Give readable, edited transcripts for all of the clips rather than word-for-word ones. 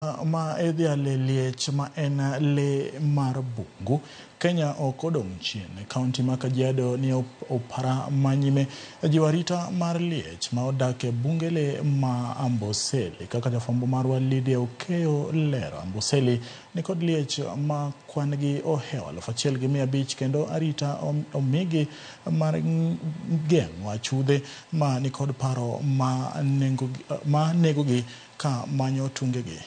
Ma edhia le liech ma en le mar bungu Kenya okodong' chien kaunti ma Kajiado ni opara manyime jiwarita mar liech ma odake bunge le ma Amboseli kaka jafwambo marwa Lydia Okeyo lero. Amboseli ni kod liech ma kwan gi ohewa 1,500 kendo arita omigi mar geng'o achudhe ma ni kod paro ma negogi ka manyo tungegi.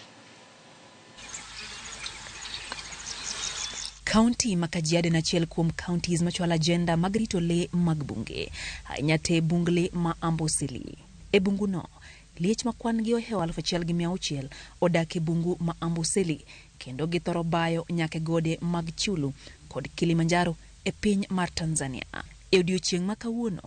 County ma Kajiado na achiel kuom counties machwalo agenda mag rito le mag bunge ahinya te bungle ma Amboseli. E bungu no, liech ma kwan gi ohewa 1,600 odak e bungu ma Amboseli kendo githoro bayo nyaka gode mag Chulu kod Kilimanjaro e piny mar Tanzania. E odiochieng' ma kawuono,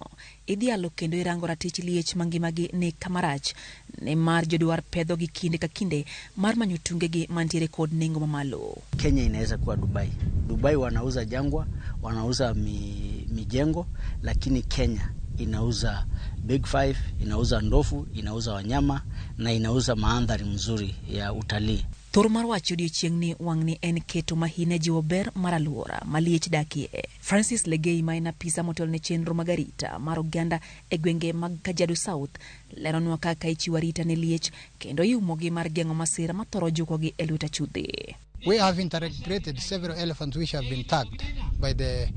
idhialo kendo irango ratich liech mangimagi ni kamarach ne mar jodwar pedho gi kinde ka kinde mar manyo tungegi mantiere kod nengo mamalo. Kenya inaweza kuwa Dubai. Dubai wanauza jangwa, wanauza mijengo, lakini Kenya inauza Big Five, inauza ndofu, inauza wanyama na inauza mandhari mzuri ya utalii. Thor mar wacho odiochieng' ni wang'ni en keto mahine jiwo ber mar aluora ma liech dakie. Francis Legei ma en apisa motel ne chenro mag arita mar oganda e gwenge mag Kajiado South leronwa kaka ichiwo arita ne liech kendo iumogi mar geng'o masira ma thoro jukogi e lwet achudhe. We have integrated several elephants which have been tagged by the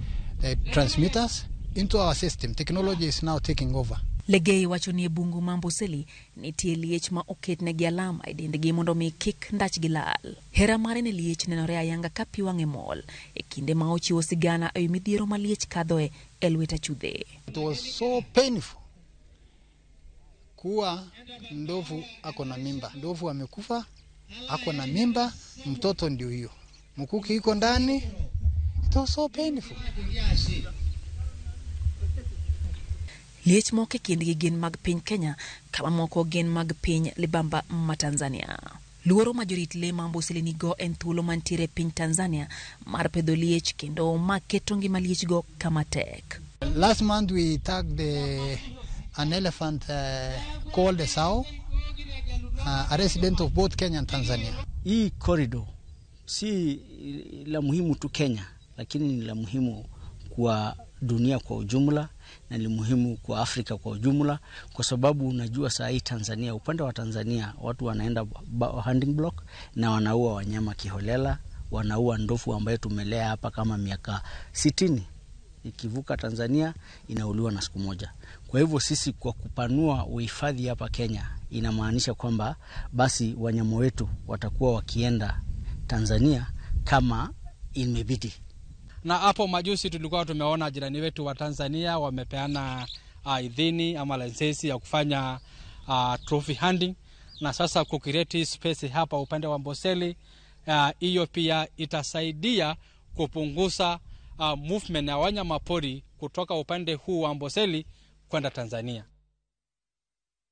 transmitters into our system. Technology is now taking over. Legei wacho ni bungu ma Amboseli nitie liech ma oketnegi alama e dendgi mondo mi kik ndachgi lal. Hera mare ne liech nenore ayanga ka pi wang'e mol e kinde ma ochiwo sigana e midhiero ma liech kadhoe e lwet achudhe. It was so painful kuwa ndovu ako na mimba. Ndovu amekufa, ako na mimba, mtoto ndio hiyo. Mkuki iko ndani. It was so painful. Liech moko e kindgi gin mag piny Kenya, kama moko gin mag piny libamba ma Tanzania. Luoro ma jorit le ma Amboseli nigo en thuolo mantiere piny Tanzania mar pedho liech kendo ma keto ngima liech go kama tek. Last month we tagged an elephant called Esau, a resident of both Kenya and Tanzania. Hii corridor si la muhimu tu Kenya, lakini ni la muhimu kwa dunia kwa ujumla na ni muhimu kwa Afrika kwa ujumla, kwa sababu unajua saa hii Tanzania, upande wa Tanzania watu wanaenda hunting block na wanaua wanyama kiholela, wanaua ndovu ambayo tumelea hapa kama miaka 60. Ikivuka Tanzania inauliwa na siku moja. Kwa hivyo sisi kwa kupanua uhifadhi hapa Kenya inamaanisha kwamba basi wanyama wetu watakuwa wakienda Tanzania kama imebidi. Na hapo majuzi tulikuwa tumeona jirani wetu wa Tanzania wamepeana idhini ama lisensi ya kufanya trophy hunting, na sasa kukireti space hapa upande wa Amboseli, hiyo pia itasaidia kupunguza movement ya wanyama pori kutoka upande huu wa Amboseli kwenda Tanzania.